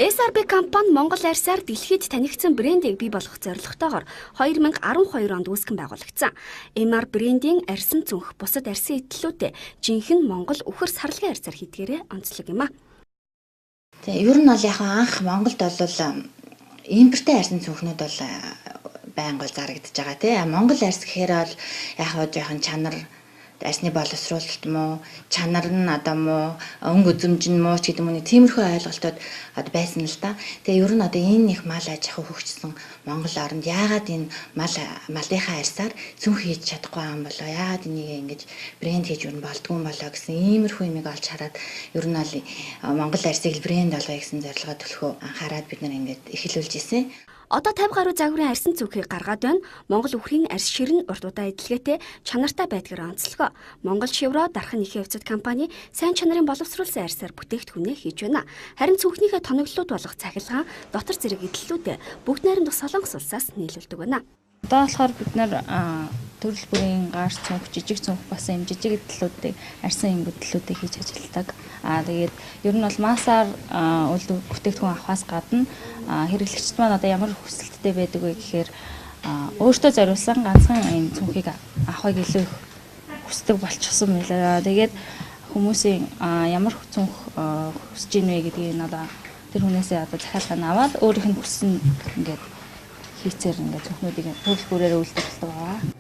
SRB компани Монгол арьсаар дэлхийд танигдсан брендийг бий болгох зорилготойгоор 2012 онд үүсгэн байгуулагдсан. MR брендийн арьсан цүнх бусад арьсан идэллүүдэд жинхэнэ Монгол үхэр сарлагийн арьсаар хийдгээрээ онцлог юм а. Тэгээ ер нь бол яг анх Монголд бол импортын арьсан цүнхнүүд бол байнга зарагдаж байгаа тийм. Монгол арьс гэхээр бол яг жоохон чанар арьсны боловсруулалт муу, чанар нь одоо муу, өнгө үзэмж нь муу ч гэдэг юм уу тиймэрхүү ойлголтууд байсан л да. Тэгээ ер нь одоо энэ их мал аж ахуй хөгжсөн Монгол оронд яагаад энэ малынхаа арьсаар цүнх хийж чадахгүй юм болоо? Яагаад энийг ингэж брэнд хийж өрн болдгүй юм болоо гэсэн иймэрхүү юмыг олж хараад ер нь бол Монгол арьсыг брэнд болгоё гэсэн зорилгоо төлөхөө анхаарад бид нар ингэж эхлүүлж ирсэн. Одоо 50 гаруй загварын арьсан цүнхийг гаргаад байна. Монгол үхрийн арьс ширэн урт удаа эдлгээтэй чанартай байдгаар онцлогоо. Монгол Шивро дархан ихэнх хувьцат компани сайн чанарын боловсруулсан арьсаар бүтээгдэхүүнээ хийж байна. Харин цүнхнийхээ тоноглолууд болох цахилгаан, дотор зэрэг эдлэлүүдэд бүгд найрамдах Солонгос улсаас нийлүүлдэг байна. Одоо болохоор бид нар төрөл бүрийн гар цүнх, жижиг цүнх бас юм жижиг эдлэлүүдийг арьсан юм эдлэлүүдийг хийж ажилладаг. Тэгээд ер нь бол массаар бүтээгдэхүүн авахаас гадна хэрэглэгчд маань одоо ямар хүсэлттэй байдаг вэ гэхээр өөртөө зориулсан ганцхан юм цүнхийг авахыг илүү хүсдэг болчихсон байлаа. Тэгээд хүмүүсийн ямар цүнх хүсэж ийн вэ гэдгийг одоо тэр хүнээсээ одоо захиалгыг аваад өөрийнх нь хүссэн ингээд хийцээр ингээд цүнхнүүдийг төрөл бүрээр үйлдэх болдог.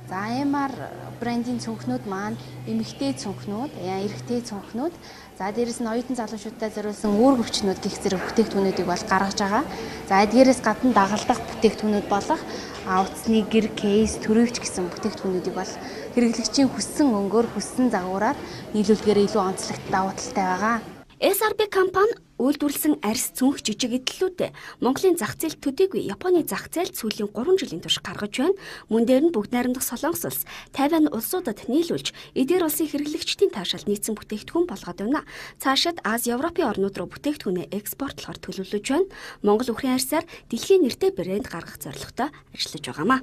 За MR брендийн цүнхнүүд маань эмэгтэй цүнхнүүд, эрэгтэй цүнхнүүд, за дээрэс нь оюутан залуучуудад зориулсан үүрэг өвчнүүд гэх зэрэг бүтээгдэхүүнүүдийг бол гаргаж байгаа. За эдгээрээс гадна дагалдах бүтээгдэхүүнүүд болох утасны гэр, кейс, төрөвч гэсэн бүтээгдэхүүнүүдийг бол хэрэглэгчийн хүссэн өнгөөр, хүссэн загвараар нийлүүлгээр илүү онцлогтой давуу талтай байгаа. SRB компани үйлдвэрлэсэн арьс цүнх жижиг эдлэлүүдэд Монголын зах зээлд төдийгүй Японы зах зээлд сүүлийн 3 жилийн турш гаргаж байна. Мөн дээр нь бүгд найрамдах Солонгос улс, Тайвань улсуудад нийлүүлж эдгээр улсын хэрэглэгчдийн таашаал нийцсэн бүтээгдэхүүн болгоод байна. Цаашид Ази, Европын орнууд руу бүтээгдэхүүнээ экспортлохоор төлөвлөж байна. Монгол үхрийн арьсаар дэлхийн нэртэй брэнд гаргах зорилготой ажиллаж байгаамаа.